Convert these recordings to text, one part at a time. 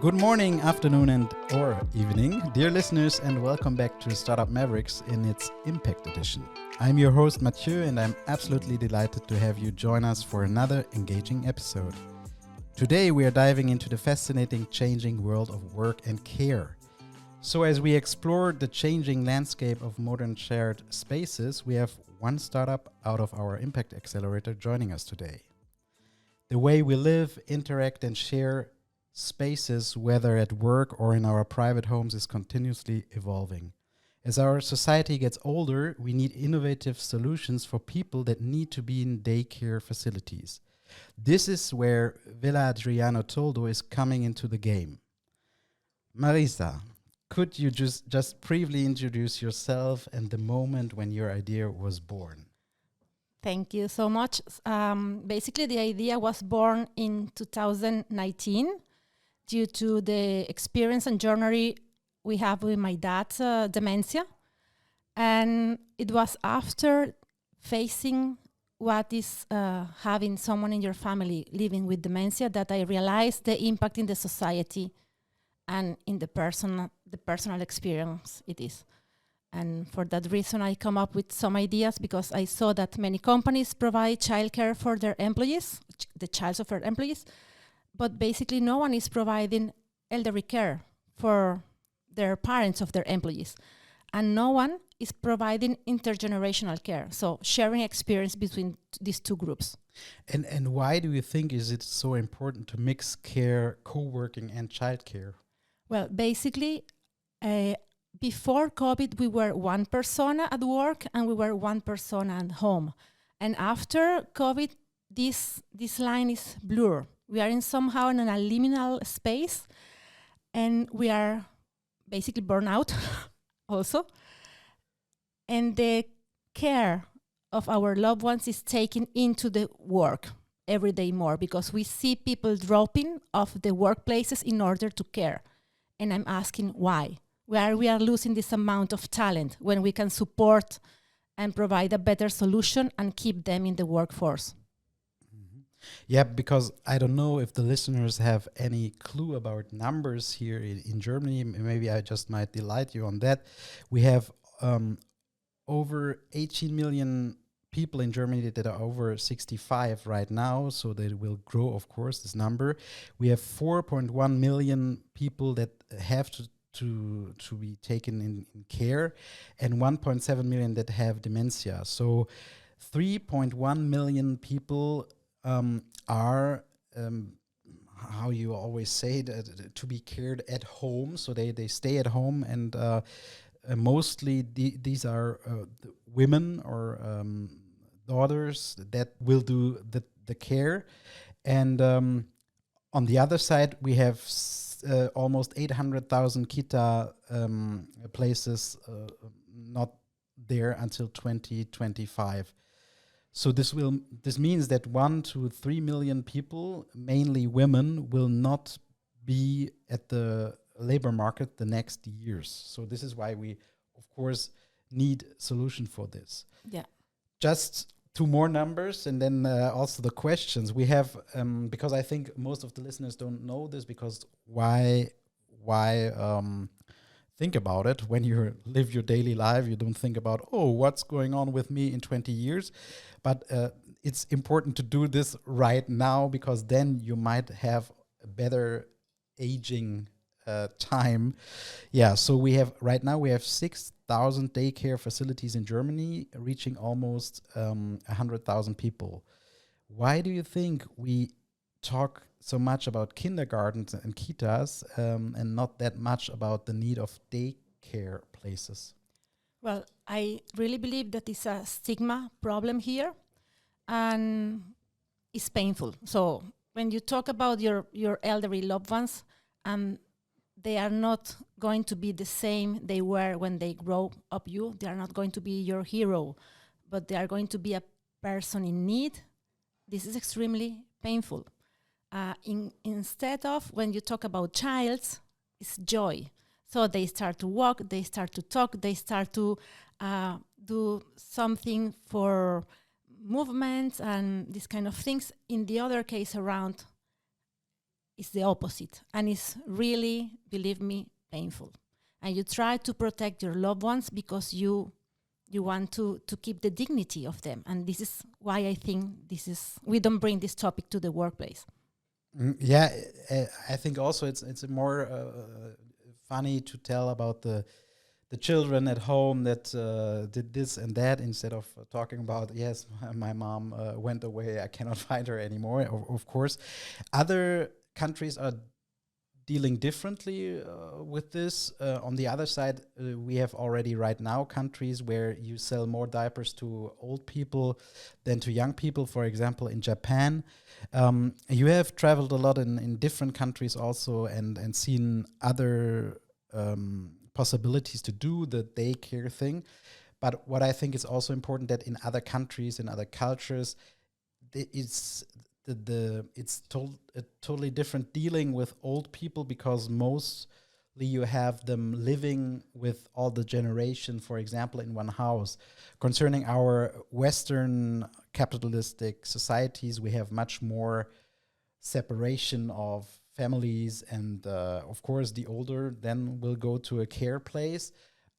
Good morning, afternoon, and or evening, dear listeners, and welcome back to Startup Mavericks in its Impact Edition. I'm your host Mathieu, and I'm absolutely delighted to have you join us for another engaging episode. Today we are diving into the fascinating changing world of work and care. So as we explore the changing landscape of modern shared spaces, we have one startup out of our Impact Accelerator joining us today. The way we live, interact, and share spaces, whether at work or in our private homes, is continuously evolving. As our society gets older, we need innovative solutions for people that need to be in daycare facilities. This is where Villa Adriano Toldo is coming into the game. Marisa, could you just briefly introduce yourself and the moment when your idea was born? Thank you so much. Basically, the idea was born in 2019 due to the experience and journey we have with my dad's dementia. And it was after facing what is having someone in your family living with dementia that I realized the impact in the society and in the personal experience it is. And for that reason, I come up with some ideas because I saw that many companies provide childcare for their employees, the child of their employees, but basically no one is providing elderly care for their parents of their employees. And no one is providing intergenerational care, so sharing experience between these two groups. And why do you think is it so important to mix care, co-working, and childcare? Well, basically, before COVID, we were one persona at work and we were one persona at home. And after COVID, this line is blurred. We are somehow in a liminal space, and we are basically burnt out also. And the care of our loved ones is taken into the work every day more because we see people dropping off the workplaces in order to care. And I'm asking why? Where we are losing this amount of talent when we can support and provide a better solution and keep them in the workforce. Yeah, because I don't know if the listeners have any clue about numbers here in Germany. Maybe I just might delight you on that. We have over 18 million people in Germany that are over 65 right now, so they will grow, of course, this number. We have 4.1 million people that have to be taken in care, and 1.7 million that have dementia. So 3.1 million people are, how you always say, to be cared at home. So they stay at home, and mostly these are women or daughters that will do the care. And on the other side, we have almost 800,000 kita places not there until 2025. So this means that 1 to 3 million people, mainly women, will not be at the labor market the next years. So this is why we, of course, need solution for this. Yeah. Just two more numbers, and then also the questions we have, because I think most of the listeners don't know this. Because why think about it when you live your daily life? You don't think about, what's going on with me in 20 years. But it's important to do this right now, because then you might have a better aging time. Yeah, so right now we have 6,000 daycare facilities in Germany, reaching almost 100,000 people. Why do you think we talk so much about kindergartens and kitas and not that much about the need of daycare places? Well, I really believe that it's a stigma problem here, and it's painful. So when you talk about your elderly loved ones, they are not going to be the same they were when they grow up you. They are not going to be your hero, but they are going to be a person in need. This is extremely painful. Instead of, when you talk about childs, it's joy. So they start to walk, they start to talk, they start to do something for movements and these kind of things. In the other case around, is the opposite, and it's really, believe me, painful. And you try to protect your loved ones because you want to keep the dignity of them. And this is why I think we don't bring this topic to the workplace. Yeah, I think also it's more funny to tell about the children at home that did this and that instead of talking about, yes, my mom went away, I cannot find her anymore. Of course, other countries are dealing differently with this. On the other side, we have already right now countries where you sell more diapers to old people than to young people. For example, in Japan, you have traveled a lot in different countries also and seen other possibilities to do the daycare thing. But what I think is also important that in other countries, in other cultures, it's a totally different dealing with old people, because mostly you have them living with all the generation, for example, in one house. Concerning our Western capitalistic societies, we have much more separation of families, and of course the older then will go to a care place.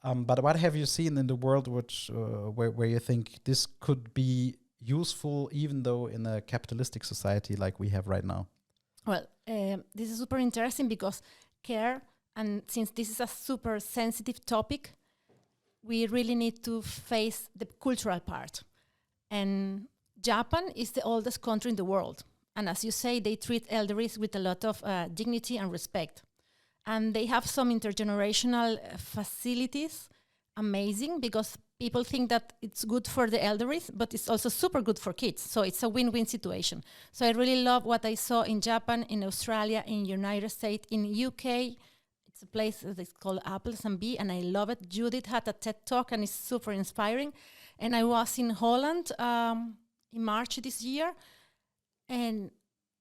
But what have you seen in the world where you think this could be useful, even though in a capitalistic society like we have right now? Well, this is super interesting because care, and since this is a super sensitive topic, we really need to face the cultural part. And Japan is the oldest country in the world. And as you say, they treat elderly with a lot of dignity and respect. And they have some intergenerational facilities, amazing, because people think that it's good for the elderly, but it's also super good for kids. So it's a win-win situation. So I really love what I saw in Japan, in Australia, in United States, in UK. It's a place that's called Apples and Bee, and I love it. Judith had a TED Talk, and it's super inspiring. And I was in Holland in March this year, and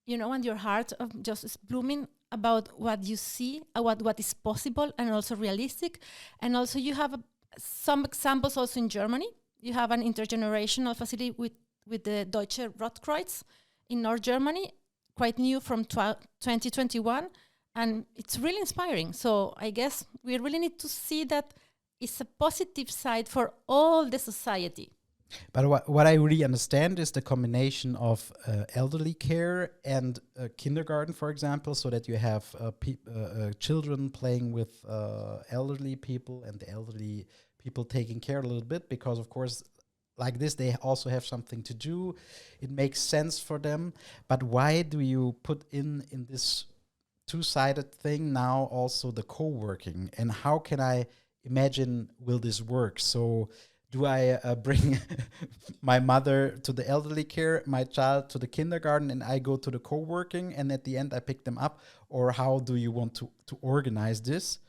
and your heart just is blooming about what you see, what is possible and also realistic. And also you have some examples also in Germany. You have an intergenerational facility with the Deutsche Rotkreuz in North Germany, quite new from 2021, and it's really inspiring. So I guess we really need to see that it's a positive side for all the society. But what I really understand is the combination of elderly care and kindergarten, for example, so that you have children playing with elderly people and the elderly people taking care a little bit, because, of course, like this, they also have something to do. It makes sense for them. But why do you put in this two-sided thing now also the co-working? And how can I imagine will this work? So do I bring my mother to the elderly care, my child to the kindergarten, and I go to the co-working, and at the end I pick them up? Or how do you want to organize this?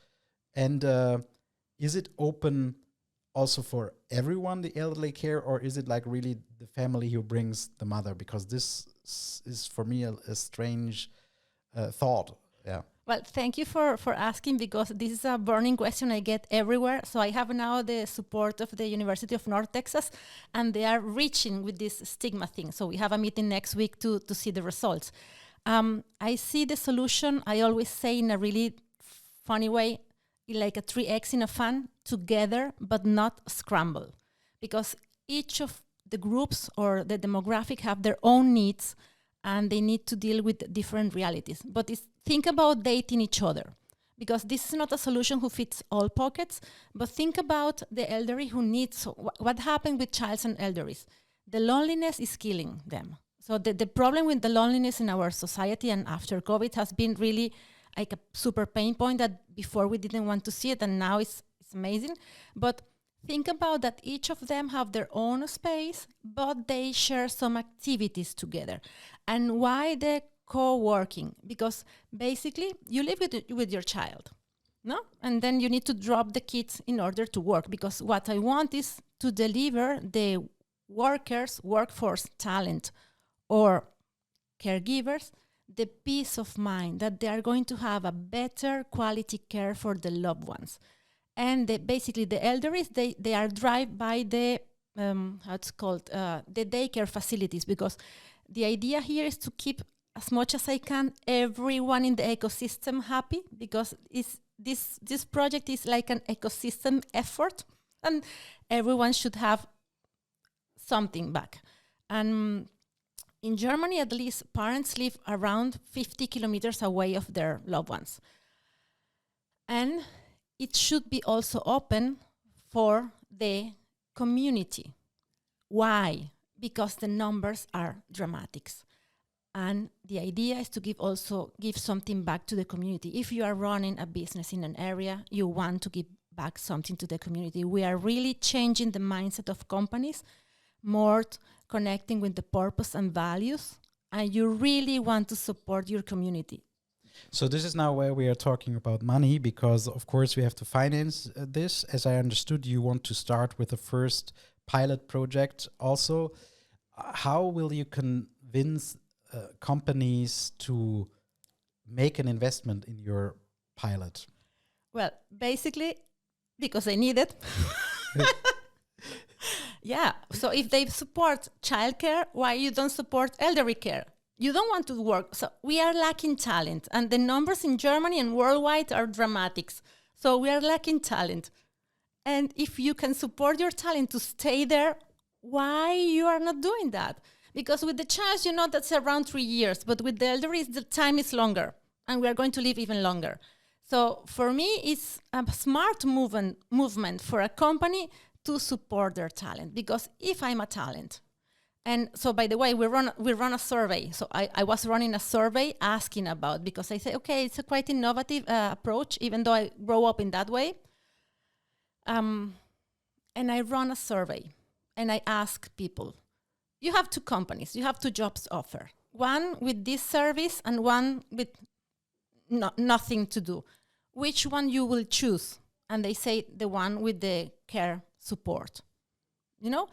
And is it open also for everyone, the elderly care, or is it like really the family who brings the mother? Because this is for me a strange thought. Yeah. Well, thank you for asking, because this is a burning question I get everywhere. So I have now the support of the University of North Texas, and they are reaching with this stigma thing. So we have a meeting next week to see the results. I see the solution, I always say in a really funny way, like a 3 eggs in a fan, together but not scramble. Because each of the groups or the demographic have their own needs, and they need to deal with different realities. But think about dating each other, because this is not a solution who fits all pockets, but think about the elderly who need. So what happened with childs and elderlies? The loneliness is killing them. So the problem with the loneliness in our society and after COVID has been really like a super pain point that before we didn't want to see it, and now it's amazing. But think about that each of them have their own space, but they share some activities together. And why the co-working? Because basically you live with your child, no? And then you need to drop the kids in order to work, because what I want is to deliver the workforce talent or caregivers the peace of mind that they are going to have a better quality care for the loved ones. And basically the elderly, they are driven by the, the daycare facilities, because the idea here is to keep as much as I can, everyone in the ecosystem happy, because this project is like an ecosystem effort, and everyone should have something back. And in Germany, at least, parents live around 50 kilometers away of their loved ones. And it should be also open for the community. Why? Because the numbers are dramatic. And the idea is to give something back to the community. If you are running a business in an area, you want to give back something to the community. We are really changing the mindset of companies, more connecting with the purpose and values, and you really want to support your community. So this is now where we are talking about money, because of course we have to finance this. As I understood, you want to start with the first pilot project also. How will you convince companies to make an investment in your pilot? Well, basically, because they need it. Yeah, so if they support childcare, why you don't support elderly care? You don't want to work. So we are lacking talent, and the numbers in Germany and worldwide are dramatic. So we are lacking talent. And if you can support your talent to stay there, why you are not doing that? Because with the child, you know, that's around 3 years, but with the elderly, the time is longer, and we are going to live even longer. So for me, it's a smart movement for a company to support their talent. Because if I'm a talent, and so by the way, we run a survey. So I was running a survey asking about, because I say, okay, it's a quite innovative approach, even though I grew up in that way. And I run a survey, and I ask people, you have 2 companies, you have 2 jobs offer, one with this service and one with nothing to do. Which one you will choose? And they say the one with the care support. You know,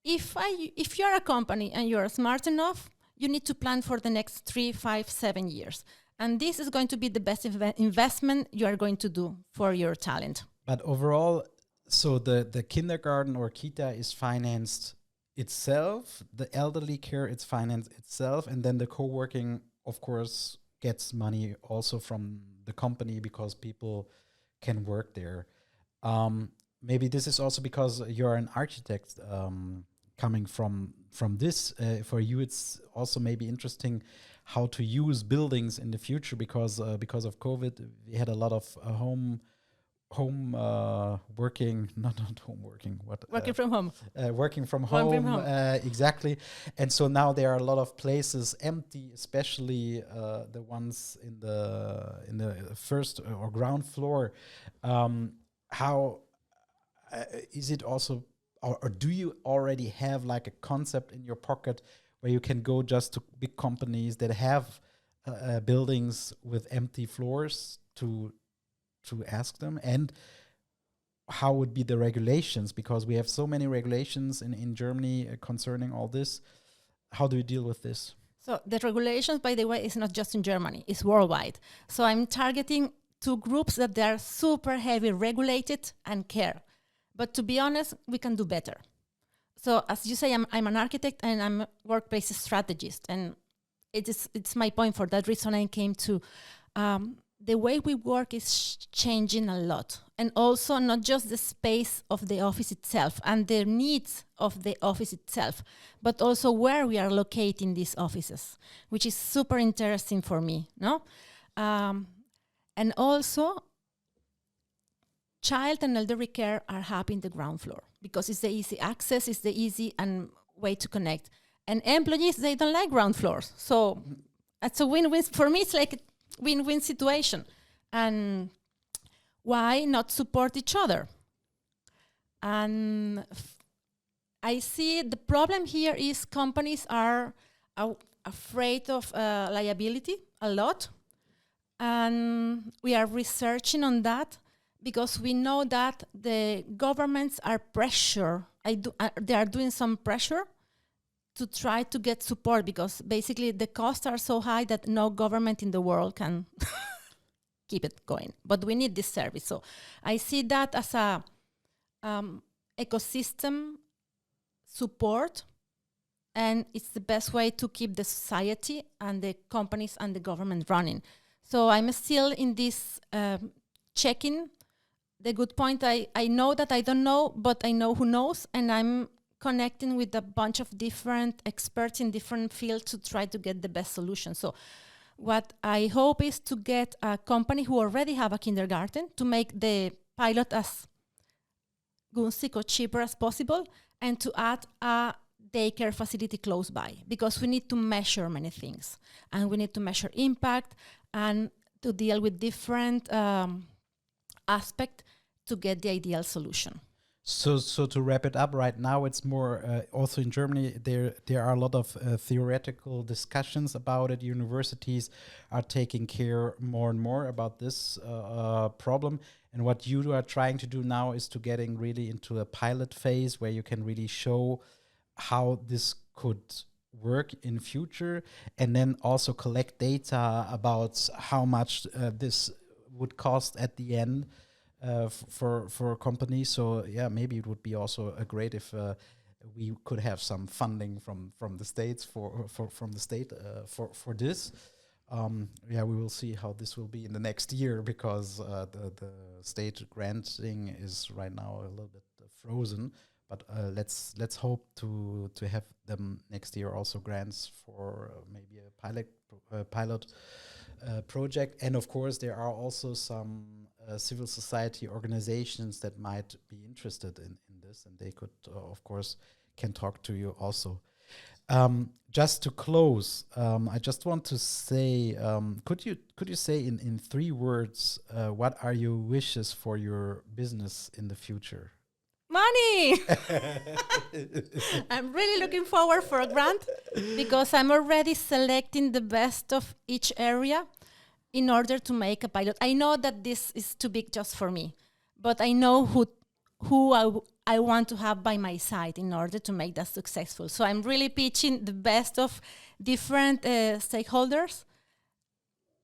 if you're a company and you're smart enough, you need to plan for the next 3, 5, 7 years. And this is going to be the best investment you are going to do for your talent. But overall, so the kindergarten or kita is financed itself, the elderly care it's financed itself, and then the co-working, of course, gets money also from the company because people can work there. Maybe this is also because you're an architect coming from this. For you, it's also maybe interesting how to use buildings in the future, because of COVID, we had a lot of working From home. Working from home. Exactly. And so now there are a lot of places empty, especially the ones in the first or ground floor. How is it also, or do you already have like a concept in your pocket where you can go just to big companies that have buildings with empty floors to ask them? And how would be the regulations? Because we have so many regulations in Germany concerning all this. How do you deal with this? So the regulations, by the way, is not just in Germany, it's worldwide. So I'm targeting 2 groups that they are super heavy regulated and care. But to be honest, we can do better. So as you say, I'm an architect and I'm a workplace strategist. And it's my point. For that reason, I came to the way we work is changing a lot. And also not just the space of the office itself and the needs of the office itself, but also where we are locating these offices, which is super interesting for me. No, and also child and elderly care are happy in the ground floor because it's the easy access, it's the easy and way to connect. And employees, they don't like ground floors. So it's a win-win. For me, it's like a win-win situation. And why not support each other? And I see the problem here is companies are afraid of liability a lot. And we are researching on that because we know that the governments are they are doing some pressure to try to get support, because basically the costs are so high that no government in the world can keep it going. But we need this service. So I see that as a ecosystem support and it's the best way to keep the society and the companies and the government running. So I'm still in this checking. The good point, I know that I don't know, but I know who knows, and I'm connecting with a bunch of different experts in different fields to try to get the best solution. So what I hope is to get a company who already have a kindergarten to make the pilot as gunstig or cheaper as possible, and to add a daycare facility close by, because we need to measure many things, and we need to measure impact and to deal with different aspects to get the ideal solution. So to wrap it up, right now it's more also in Germany. There are a lot of theoretical discussions about it. Universities are taking care more and more about this problem. And what you are trying to do now is to getting really into a pilot phase where you can really show how this could work in future, and then also collect data about how much this would cost at the end. For companies. So yeah, maybe it would be also great if we could have some funding from the states from the state for this. Yeah, we will see how this will be in the next year, because the state granting is right now a little bit frozen. But let's hope to have them next year also grants for maybe a pilot project. And of course, there are also some civil society organizations that might be interested in this, and they could, of course, can talk to you also. Just to close, I just want to say, could you say in 3 words, what are your wishes for your business in the future? Money! I'm really looking forward for a grant, because I'm already selecting the best of each area in order to make a pilot. I know that this is too big just for me, but I know who I want to have by my side in order to make that successful. So I'm really pitching the best of different stakeholders,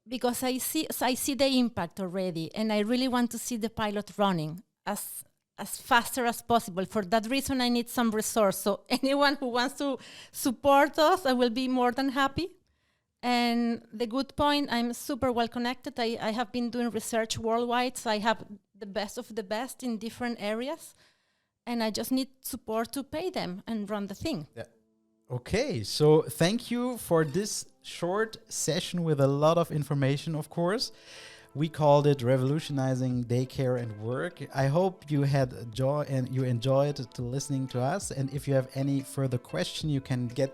because I see the impact already, and I really want to see the pilot running as faster as possible. For that reason, I need some resource. So anyone who wants to support us, I will be more than happy. And the good point, I'm super well connected. I have been doing research worldwide, so I have the best of the best in different areas, and I just need support to pay them and run the thing. Yeah. Okay, so thank you for this short session with a lot of information, of course. We called it Revolutionizing Daycare and Work. I hope you had joy and you enjoyed listening to us. And if you have any further question, you can get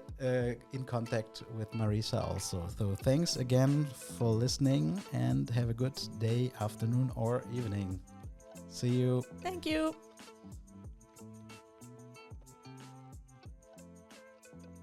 in contact with Marisa also. So thanks again for listening, and have a good day, afternoon or evening. See you. Thank you.